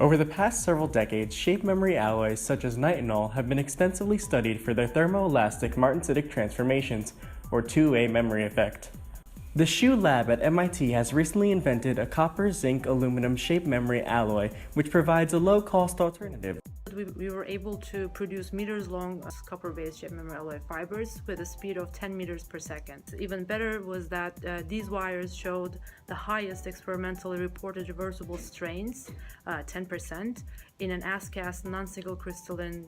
Over the past several decades, shape memory alloys such as nitinol have been extensively studied for their thermoelastic martensitic transformations, or 2A memory effect. The Shu lab at MIT has recently invented a copper-zinc-aluminum shape memory alloy which provides a low-cost alternative. We were able to produce meters-long copper-based shape memory alloy fibers with a speed of 10 meters per second. Even better was that these wires showed the highest experimentally reported reversible strains, 10%, in an as-cast non-single crystalline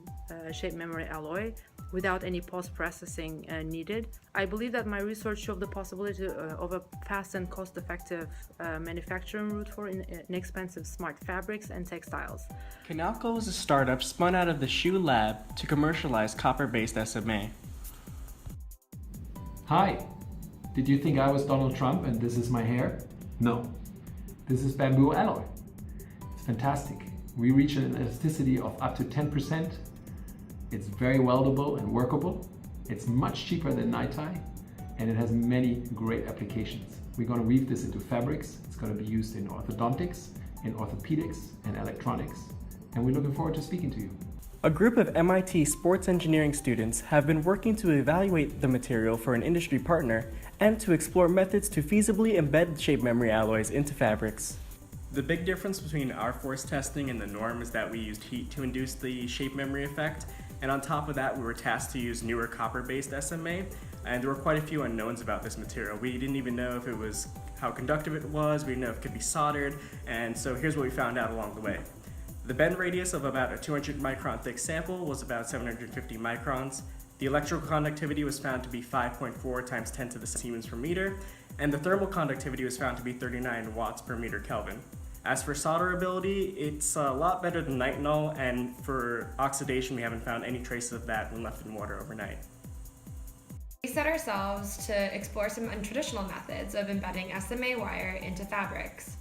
shape memory alloy without any post-processing needed. I believe that my research showed the possibility of a fast and cost-effective manufacturing route for inexpensive smart fabrics and textiles. Kinalco is a startup spun out of the Shu lab to commercialize copper-based SMA. Hi! Did you think I was Donald Trump and this is my hair? No. This is bamboo alloy. It's fantastic. We reach an elasticity of up to 10%. It's very weldable and workable. It's much cheaper than Nitai, and it has many great applications. We're going to weave this into fabrics. It's going to be used in orthodontics, in orthopedics, and electronics. And we're looking forward to speaking to you. A group of MIT sports engineering students have been working to evaluate the material for an industry partner and to explore methods to feasibly embed shape memory alloys into fabrics. The big difference between our force testing and the norm is that we used heat to induce the shape memory effect, and on top of that we were tasked to use newer copper-based SMA, and there were quite a few unknowns about this material. We didn't even know if it was how conductive it was, we didn't know if it could be soldered, and so here's what we found out along the way. The bend radius of about a 200 micron thick sample was about 750 microns. The electrical conductivity was found to be 5.4 times 10 to the Siemens per meter, and the thermal conductivity was found to be 39 watts per meter Kelvin. As for solderability, it's a lot better than nitinol, and for oxidation, we haven't found any traces of that when left in water overnight. We set ourselves to explore some untraditional methods of embedding SMA wire into fabrics.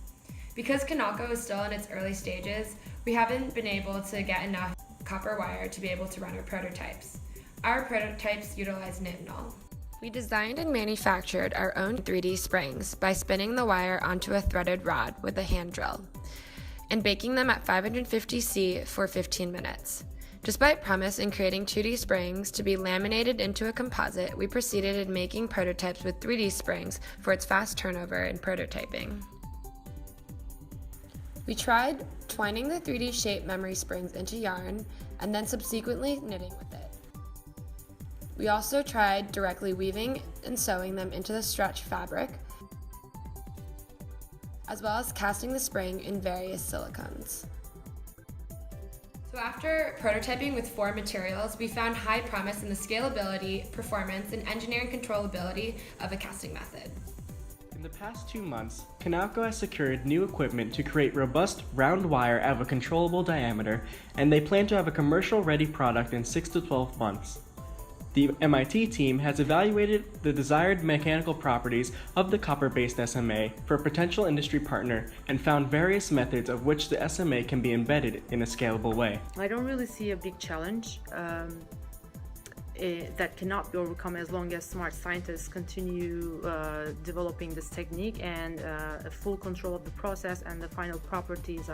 Because Kinalco is still in its early stages, we haven't been able to get enough copper wire to be able to run our prototypes. Our prototypes utilize nitinol. We designed and manufactured our own 3D springs by spinning the wire onto a threaded rod with a hand drill and baking them at 550 C for 15 minutes. Despite promise in creating 2D springs to be laminated into a composite, we proceeded in making prototypes with 3D springs for its fast turnover in prototyping. We tried twining the 3D shape memory springs into yarn and then subsequently knitting with it. We also tried directly weaving and sewing them into the stretch fabric, as well as casting the spring in various silicones. So after prototyping with 4 materials, we found high promise in the scalability, performance, and engineering controllability of a casting method. In the past 2 months, Kinalco has secured new equipment to create robust round wire of a controllable diameter, and they plan to have a commercial-ready product in 6 to 12 months. The MIT team has evaluated the desired mechanical properties of the copper-based SMA for a potential industry partner and found various methods of which the SMA can be embedded in a scalable way. I don't really see a big challenge that cannot be overcome as long as smart scientists continue developing this technique and full control of the process and the final properties are